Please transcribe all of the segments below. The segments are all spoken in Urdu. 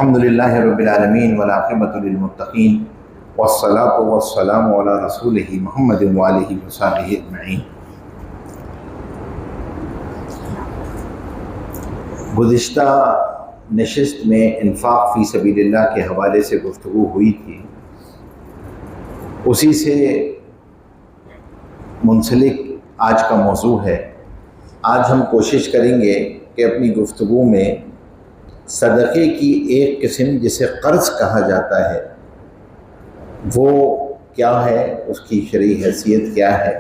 الحمدللہ رب العالمین والعاقبۃ للمتقین والصلاۃ والسلام علی رسولہ محمد وآلہ وصحبہ اجمعین۔ گزشتہ نشست میں انفاق فی سبیل اللہ کے حوالے سے گفتگو ہوئی تھی، اسی سے منسلک آج کا موضوع ہے۔ آج ہم کوشش کریں گے کہ اپنی گفتگو میں صدقے کی ایک قسم جسے قرض کہا جاتا ہے وہ کیا ہے، اس کی شرعی حیثیت کیا ہے،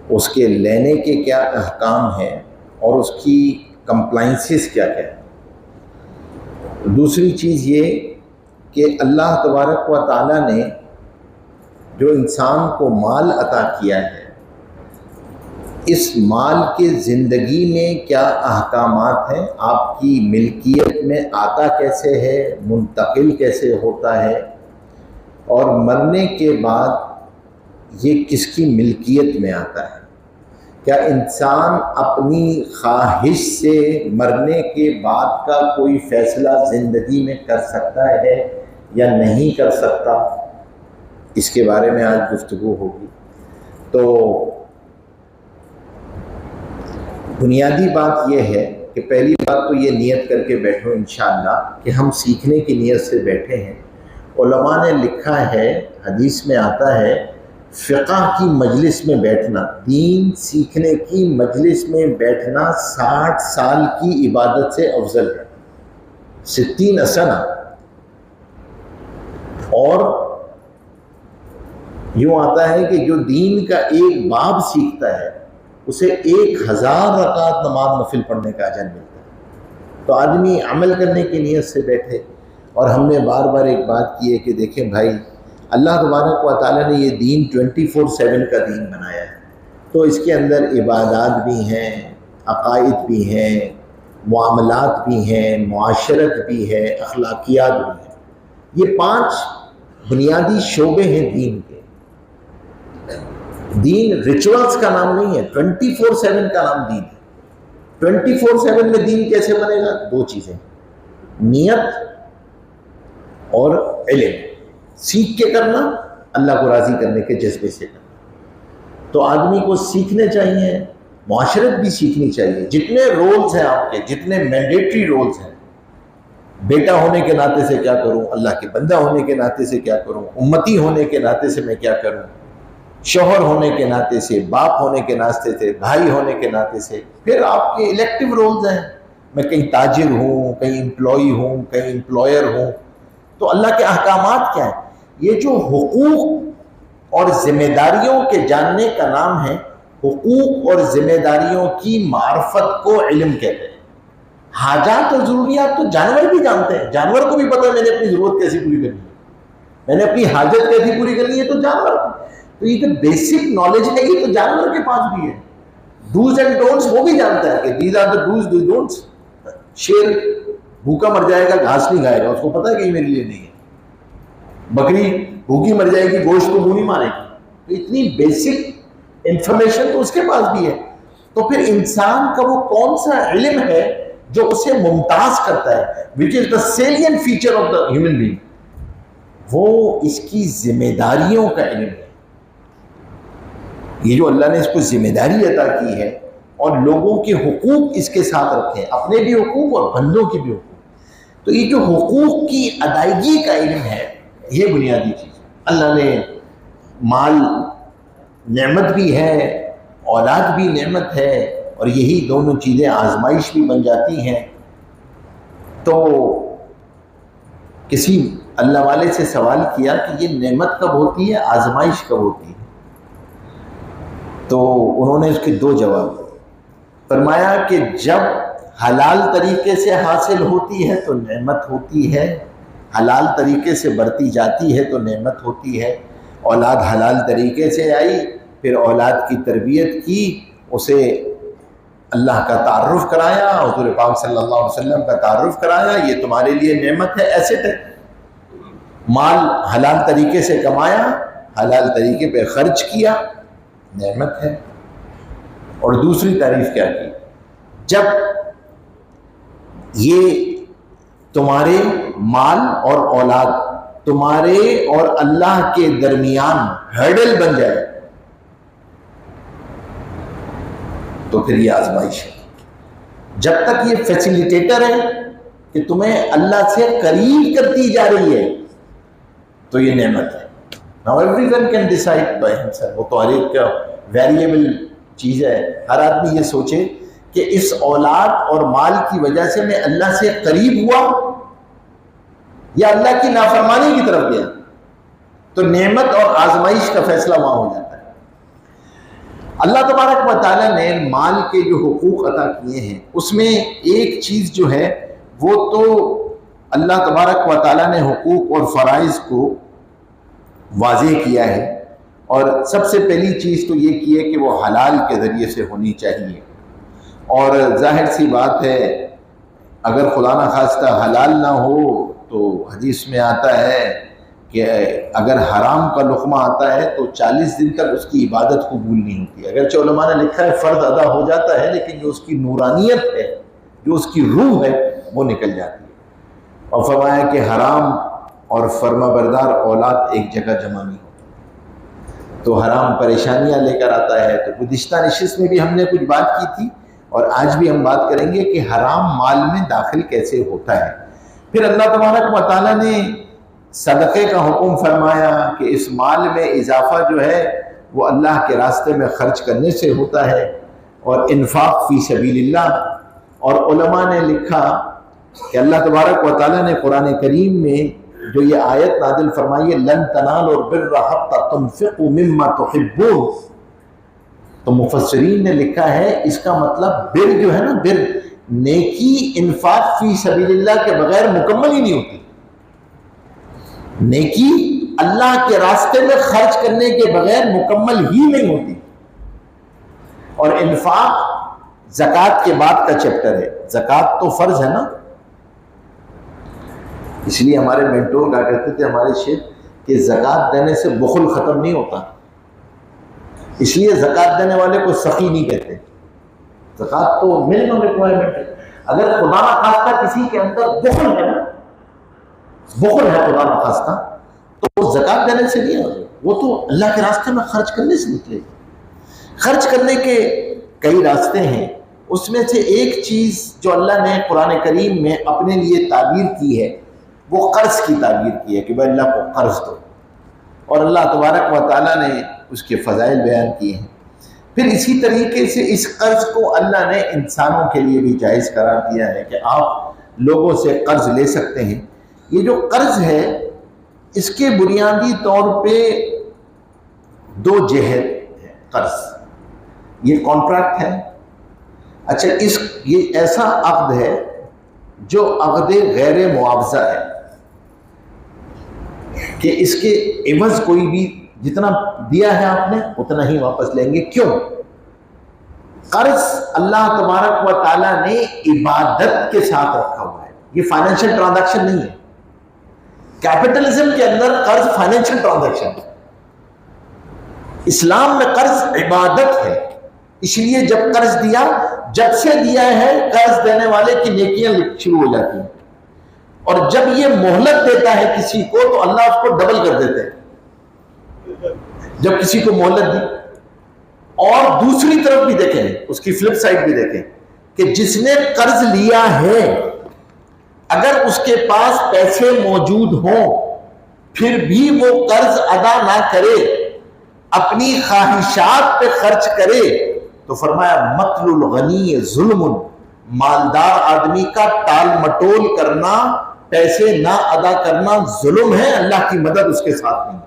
اس کے لینے کے کیا احکام ہیں اور اس کی کمپلائنسز کیا کیا ہے۔ دوسری چیز یہ کہ اللہ تبارک و تعالیٰ نے جو انسان کو مال عطا کیا ہے، اس مال کے زندگی میں کیا احکامات ہیں، آپ کی ملکیت میں آتا کیسے ہے، منتقل کیسے ہوتا ہے، اور مرنے کے بعد یہ کس کی ملکیت میں آتا ہے۔ کیا انسان اپنی خواہش سے مرنے کے بعد کا کوئی فیصلہ زندگی میں کر سکتا ہے یا نہیں کر سکتا، اس کے بارے میں آج گفتگو ہوگی۔ تو بنیادی بات یہ ہے کہ پہلی بات تو یہ نیت کر کے بیٹھو انشاءاللہ کہ ہم سیکھنے کی نیت سے بیٹھے ہیں۔ علماء نے لکھا ہے، حدیث میں آتا ہے، فقہ کی مجلس میں بیٹھنا، دین سیکھنے کی مجلس میں بیٹھنا 60 سال کی عبادت سے افضل ہے، 60 سنہ۔ اور یوں آتا ہے کہ جو دین کا ایک باب سیکھتا ہے اسے 1000 رکعت نماز نفل پڑھنے کا اجر ملتا ہے۔ تو آدمی عمل کرنے کی نیت سے بیٹھے۔ اور ہم نے بار بار ایک بات کی ہے کہ دیکھیں بھائی، اللہ تبارک و تعالیٰ نے یہ دین 24/7 کا دین بنایا ہے، تو اس کے اندر عبادات بھی ہیں، عقائد بھی ہیں، معاملات بھی ہیں، معاشرت بھی ہے، اخلاقیات بھی ہیں۔ یہ 5 بنیادی شعبے ہیں دین کے۔ دین ریچولز کا نام نہیں ہے، 24/7 کا نام دین ہے۔ 24/7 میں دین کیسے بنے گا؟ 2 چیزیں، نیت اور علم، سیکھ کے کرنا، اللہ کو راضی کرنے کے جذبے سے کرنا۔ تو آدمی کو سیکھنے چاہیے، معاشرت بھی سیکھنی چاہیے۔ جتنے رولز ہیں آپ کے، جتنے مینڈیٹری رولز ہیں، بیٹا ہونے کے ناطے سے کیا کروں، اللہ کے بندہ ہونے کے ناطے سے کیا کروں، امتی ہونے کے ناطے سے میں کیا کروں، شوہر ہونے کے ناطے سے، باپ ہونے کے ناطے سے، بھائی ہونے کے ناطے سے، پھر آپ کے الیکٹیو رولز ہیں، میں کہیں تاجر ہوں، کہیں امپلائی ہوں، کہیں امپلائر ہوں۔ تو اللہ کے احکامات کیا ہیں؟ یہ جو حقوق اور ذمہ داریوں کے جاننے کا نام ہے، حقوق اور ذمہ داریوں کی معرفت کو علم کہتے ہیں۔ حاجات اور ضروریات تو جانور بھی جانتے ہیں، جانور کو بھی پتہ ہے میں نے اپنی ضرورت کیسی پوری کرنی ہے، میں نے اپنی حاجت کیسی پوری کرنی ہے، تو جانور کو تو یہ جو بیسک نالج ہے یہ تو جانور کے پاس بھی ہے۔ ڈوز اینڈ ڈونٹس وہ بھی جانتا ہے کہ these are the dos these don'ts. شیر بھوکا مر جائے گا، گھاس نہیں کھائے گا، اس کو پتہ ہے کہ یہ میرے لیے نہیں ہے۔ بکری بھوکی مر جائے گی، گوشت کو منہ نہیں مارے گی۔ تو اتنی بیسک انفارمیشن تو اس کے پاس بھی ہے۔ تو پھر انسان کا وہ کون سا علم ہے جو اسے ممتاز کرتا ہے، which is the salient feature of the human being، وہ اس کی ذمہ داریوں کا علم ہے۔ یہ جو اللہ نے اس کو ذمہ داری عطا کی ہے اور لوگوں کے حقوق اس کے ساتھ رکھے ہیں، اپنے بھی حقوق اور بندوں کے بھی حقوق، تو یہ جو حقوق کی ادائیگی کا علم ہے یہ بنیادی چیز ہے۔ اللہ نے مال نعمت بھی ہے، اولاد بھی نعمت ہے، اور یہی دونوں چیزیں آزمائش بھی بن جاتی ہیں۔ تو کسی اللہ والے سے سوال کیا کہ یہ نعمت کب ہوتی ہے، آزمائش کب ہوتی ہے؟ تو انہوں نے اس کے 2 جواب دیے۔ فرمایا کہ جب حلال طریقے سے حاصل ہوتی ہے تو نعمت ہوتی ہے، حلال طریقے سے بڑھتی جاتی ہے تو نعمت ہوتی ہے۔ اولاد حلال طریقے سے آئی، پھر اولاد کی تربیت کی، اسے اللہ کا تعارف کرایا، حضور پاک صلی اللہ علیہ وسلم کا تعارف کرایا، یہ تمہارے لیے نعمت ہے، ایسٹ ہے۔ مال حلال طریقے سے کمایا، حلال طریقے پہ خرچ کیا، نعمت ہے۔ اور دوسری تعریف کیا کی؟ جب یہ تمہارے مال اور اولاد تمہارے اور اللہ کے درمیان ہرڈل بن جائے تو پھر یہ آزمائش ہے. جب تک یہ فیسیلیٹیٹر ہے کہ تمہیں اللہ سے قریب کرتی جا رہی ہے تو یہ نعمت ہے. Now everyone can decide by himself. وہ تو ہر ایک کا ویریبل چیز ہے. ہر آدمی یہ سوچے کہ اس اولاد اور مال کی وجہ سے میں اللہ سے قریب ہوا یا اللہ کی نافرمانی کی طرف گیا. تو نعمت اور آزمائش کا فیصلہ وہاں ہو جاتا ہے. اللہ تبارک و تعالیٰ نے مال کے جو حقوق عطا کیے ہیں اس میں ایک چیز جو ہے وہ تو اللہ تبارک و تعالیٰ نے حقوق اور فرائض کو واضح کیا ہے. اور سب سے پہلی چیز تو یہ کی ہے کہ وہ حلال کے ذریعے سے ہونی چاہیے. اور ظاہر سی بات ہے اگر خدا نخواستہ حلال نہ ہو تو حدیث میں آتا ہے کہ اگر حرام کا لقمہ آتا ہے تو 40 دن تک اس کی عبادت قبول نہیں ہوتی. اگرچہ علماء نے لکھا ہے فرض ادا ہو جاتا ہے لیکن جو اس کی نورانیت ہے جو اس کی روح ہے وہ نکل جاتی ہے. اور فرمایا کہ حرام اور فرما بردار اولاد ایک جگہ جمع نہیں ہوتی تو حرام پریشانیاں لے کر آتا ہے. تو گزشتہ نشست میں بھی ہم نے کچھ بات کی تھی اور آج بھی ہم بات کریں گے کہ حرام مال میں داخل کیسے ہوتا ہے. پھر اللہ تبارک و تعالیٰ نے صدقے کا حکم فرمایا کہ اس مال میں اضافہ جو ہے وہ اللہ کے راستے میں خرچ کرنے سے ہوتا ہے اور انفاق فی سبیل اللہ. اور علماء نے لکھا کہ اللہ تبارک و تعالیٰ نے قرآن کریم میں جو یہ آیت نازل فرمائی ہے لن تنالوا البر حتی تنفقوا مما تحبون، تو مفسرین نے لکھا ہے اس کا مطلب بر جو ہے نا بر نیکی انفاق فی سبیل اللہ کے بغیر مکمل ہی نہیں ہوتی. نیکی اللہ کے راستے میں خرچ کرنے کے بغیر مکمل ہی نہیں ہوتی. اور انفاق زکوٰۃ کے بعد کا چیپٹر ہے. زکوٰۃ تو فرض ہے نا، اس لیے ہمارے مینٹور کہا کرتے تھے ہمارے شیخ کہ زکوٰۃ دینے سے بخل ختم نہیں ہوتا. اس لیے زکوٰۃ دینے والے کو سخی نہیں کہتے. زکوٰۃ تو منیمم ریکوائرمنٹ ہے. اگر خدا نخواستہ کسی کے اندر بخل ہے نا، بخل ہے خدا نخواستہ، تو وہ زکوٰۃ دینے سے نہیں آئے، وہ تو اللہ کے راستے میں خرچ کرنے سے نکلے. خرچ کرنے کے کئی راستے ہیں، اس میں سے ایک چیز جو اللہ نے قرآن کریم میں اپنے لیے تعبیر کی ہے وہ قرض کی تعبیر کی ہے کہ بھائی اللہ کو قرض دو. اور اللہ تبارک و تعالیٰ نے اس کے فضائل بیان کیے ہیں. پھر اسی طریقے سے اس قرض کو اللہ نے انسانوں کے لیے بھی جائز قرار دیا ہے کہ آپ لوگوں سے قرض لے سکتے ہیں. یہ جو قرض ہے اس کے بنیادی طور پہ دو جہت ہے. قرض یہ کانٹریکٹ ہے. اچھا یہ ایسا عقد ہے جو عقد غیر معاوضہ ہے کہ اس کے عوض کوئی بھی جتنا دیا ہے آپ نے اتنا ہی واپس لیں گے. کیوں؟ قرض اللہ تبارک و تعالیٰ نے عبادت کے ساتھ رکھا ہوا ہے. یہ فائنینشیل ٹرانزیکشن نہیں ہے. کیپٹلزم کے اندر قرض فائنینشیل ٹرانزیکشن ہے. اسلام میں قرض عبادت ہے. اس لیے جب قرض دیا، جب سے دیا ہے قرض دینے والے کی نیکیاں شروع ہو جاتی ہیں. اور جب یہ مہلت دیتا ہے کسی کو تو اللہ اس کو ڈبل کر دیتے ہیں. جب کسی کو مہلت دی، اور دوسری طرف بھی دیکھیں، اس کی فلپ سائڈ بھی دیکھیں کہ جس نے قرض لیا ہے اگر اس کے پاس پیسے موجود ہوں پھر بھی وہ قرض ادا نہ کرے، اپنی خواہشات پہ خرچ کرے، تو فرمایا مطل الغنی ظلم، مالدار آدمی کا ٹال مٹول کرنا، پیسے نہ ادا کرنا ظلم ہے. اللہ کی مدد اس کے ساتھ نہیں.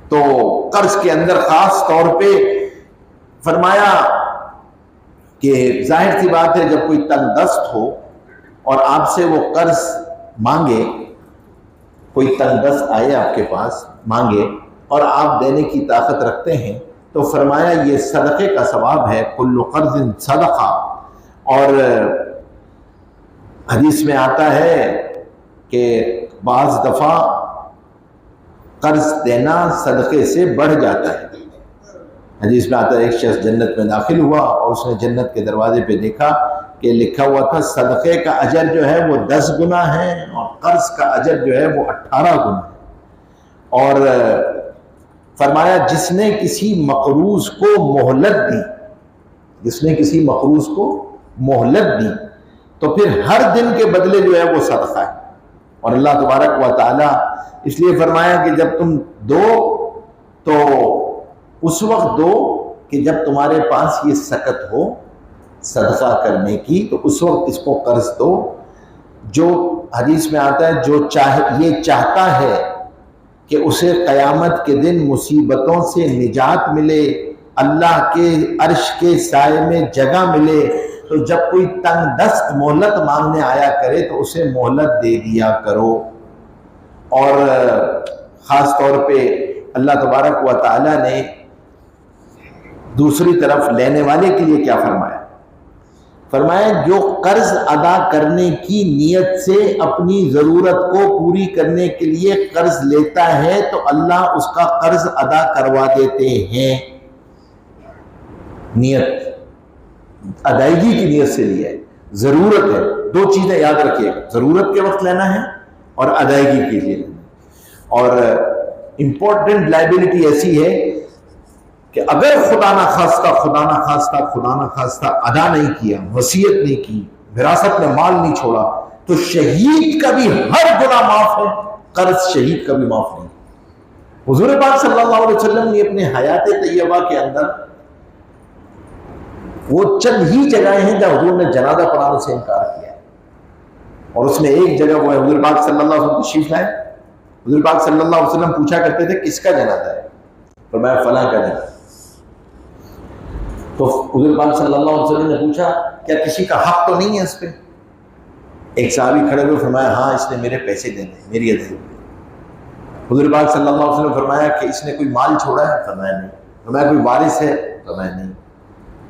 تو قرض کے اندر خاص طور پہ فرمایا کہ ظاہر سی بات ہے جب کوئی تنگ دست ہو اور آپ سے وہ قرض مانگے، کوئی تنگ دست آئے آپ کے پاس مانگے اور آپ دینے کی طاقت رکھتے ہیں، تو فرمایا یہ صدقے کا ثواب ہے. کل قرض صدقہ. اور حدیث میں آتا ہے کہ بعض دفعہ قرض دینا صدقے سے بڑھ جاتا ہے. حدیث میں آتا ہے ایک شخص جنت میں داخل ہوا اور اس نے جنت کے دروازے پہ دیکھا کہ لکھا ہوا تھا صدقے کا اجر جو ہے وہ 10 گنا ہے اور قرض کا اجر جو ہے وہ 18 گنا ہے. اور فرمایا جس نے کسی مقروض کو مہلت دی، جس نے کسی مقروض کو مہلت دی تو پھر ہر دن کے بدلے جو ہے وہ صدقہ ہے. اور اللہ تبارک و تعالی اس لیے فرمایا کہ جب تم دو تو اس وقت دو کہ جب تمہارے پاس یہ سکت ہو صدقہ کرنے کی، تو اس وقت اس کو قرض دو. جو حدیث میں آتا ہے جو یہ چاہتا ہے کہ اسے قیامت کے دن مصیبتوں سے نجات ملے، اللہ کے عرش کے سائے میں جگہ ملے، تو جب کوئی تنگ دست مہلت مانگنے آیا کرے تو اسے مہلت دے دیا کرو. اور خاص طور پہ اللہ تبارک و تعالی نے دوسری طرف لینے والے کے لیے کیا فرمایا؟ فرمایا جو قرض ادا کرنے کی نیت سے اپنی ضرورت کو پوری کرنے کے لیے قرض لیتا ہے تو اللہ اس کا قرض ادا کروا دیتے ہیں. نیت ادائیگی کی نیت سے لیا ہے، ضرورت ہے. 2 چیزیں یاد رکھیے، ضرورت کے وقت لینا ہے اور ادائیگی کے لیے لینا ہے. اور امپورٹنٹ لائبلٹی ایسی ہے کہ اگر خدا نہ خواستہ ادا نہیں کیا، وصیت نہیں کی، وراثت میں مال نہیں چھوڑا، تو شہید کا بھی ہر گناہ معاف ہے، قرض شہید کا بھی معاف نہیں. حضور پاک صلی اللہ علیہ وسلم نے اپنے حیات طیبہ کے اندر وہ چند ہی جگہیں ہیں جہاں حضور نے جنازہ پڑھانے سے انکار کیا ہے. اور اس میں ایک جگہ وہ ہے حضور پاک صلی اللہ علیہ وسلم تشریف لائے. حضور پاک صلی اللہ علیہ وسلم پوچھا کرتے تھے کس کا جنازہ ہے؟ فرمایا فلاں کا جنازہ. تو حضور پاک صلی اللہ علیہ وسلم نے پوچھا کیا کسی کا حق تو نہیں ہے اس پہ؟ ایک صحابی کھڑے ہوئے فرمایا ہاں اس نے میرے پیسے دینے میری ادائیگی. حضور پاک صلی اللہ علیہ وسلم فرمایا کہ اس نے کوئی مال چھوڑا ہے؟ فرمایا نہیں. فرمایا کوئی وارث ہے؟ فرمایا نہیں.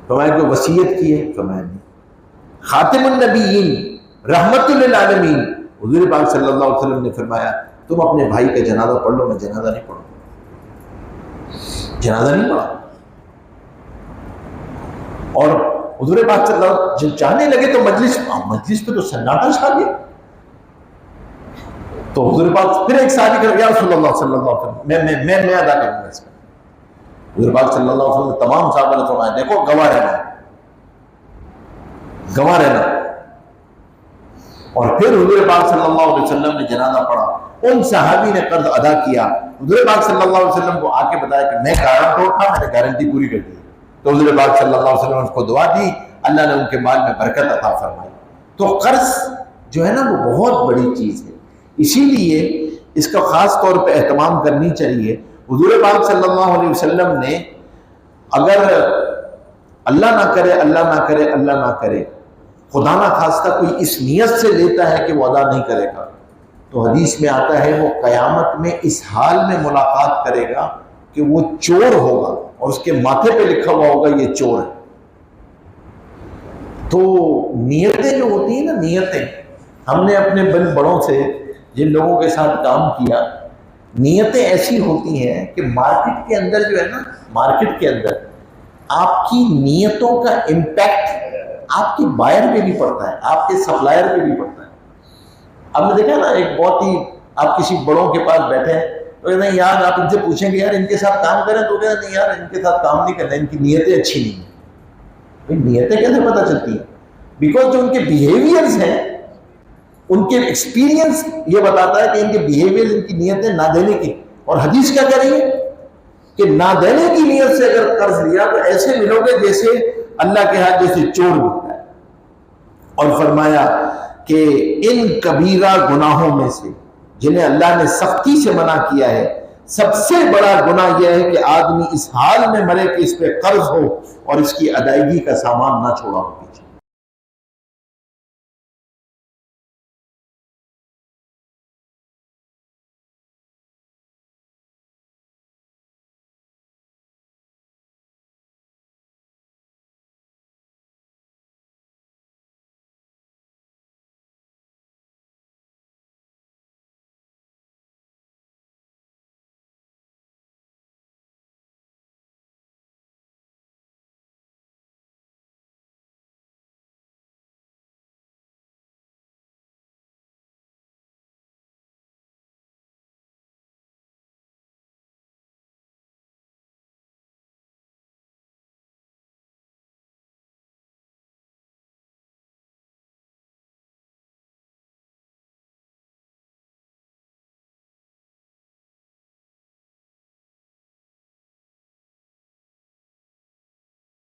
فرمایا کوئی وصیت کی ہے؟ فرمایا نہیں. خاتم النبیین رحمت للعالمین حضور پاک صلی اللہ علیہ وسلم نے فرمایا تم اپنے بھائی کا جنازہ پڑھ لو، میں جنازہ نہیں پڑھوں. جنازہ نہیں پڑھا. اور حضور پاک صلی اللہ علیہ وسلم جب چاہنے لگے تو مجلس پہ تو سناٹا چھا گیا. تو حضور پاک پھر ایک صحابی کر گیا رسول اللہ صلی اللہ علیہ وسلم میں ادا کروں گا اس میں. حضور پاک صلی اللہ علیہ وسلم نے تمام صحابہ نے فرمایا دیکھو گواہ رہنا. اور پھر حضور پاک صلی اللہ علیہ وسلم نے جنازہ پڑھا. ان صحابی نے قرض ادا کیا. حضور پاک صلی اللہ علیہ وسلم کو آ کے بتایا کہ میں گارنٹور تھا، میں نے گارنٹی پوری کر دی. تو حضور پاک صلی اللہ علیہ وسلم نے اس کو دعا دی، اللہ نے ان کے مال میں برکت عطا فرمائی. تو قرض جو ہے نا وہ بہت بڑی چیز ہے، اسی لیے اس کا خاص طور پہ اہتمام کرنی چاہیے. حضور پاک صلی اللہ علیہ وسلم نے اگر اللہ نہ کرے خدا نہ خواستہ کوئی اس نیت سے لیتا ہے کہ وہ ادا نہیں کرے گا، تو حدیث میں آتا ہے وہ قیامت میں اس حال میں ملاقات کرے گا کہ وہ چور ہوگا اور اس کے ماتھے پہ لکھا ہوا ہوگا یہ چور ہے. تو نیتیں جو ہوتی ہیں نا، نیتیں ہم نے اپنے بڑوں سے جن لوگوں کے ساتھ کام کیا، نیتیں ایسی ہوتی ہیں کہ مارکیٹ کے اندر جو ہے نا، مارکیٹ کے اندر آپ کی نیتوں کا امپیکٹ آپ کے بائر پہ بھی پڑتا ہے، آپ کے سپلائر پہ بھی پڑتا ہے. اب نے دیکھا نا ایک بہت ہی آپ کسی بڑوں کے پاس بیٹھے ہیں تو کہتے ہیں یار آپ ان سے پوچھیں گے یار ان کے ساتھ کام کریں، تو کہتے ہیں نہیں یار ان کے ساتھ کام نہیں کرنا، ان کی نیتیں اچھی نہیں ہیں. بھائی نیتیں کیسے پتہ چلتی ہیں؟ بیکاز جو ان کے بیہیویئرز ہیں، ان کے ایکسپیرینس یہ بتاتا ہے کہ ان کے بیہیویئر، ان کی نیتیں نہ دینے کی. اور حدیث کیا کہہ رہی ہے کہ نہ دینے کی نیت سے اگر قرض لیا تو ایسے ملو گے جیسے اللہ کے ہاتھ جیسے چور ملتا ہے. اور فرمایا کہ ان کبیرہ گناہوں میں سے جنہیں اللہ نے سختی سے منع کیا ہے، سب سے بڑا گناہ یہ ہے کہ آدمی اس حال میں مرے کہ اس پہ قرض ہو اور اس کی ادائیگی کا سامان نہ چھوڑا ہو.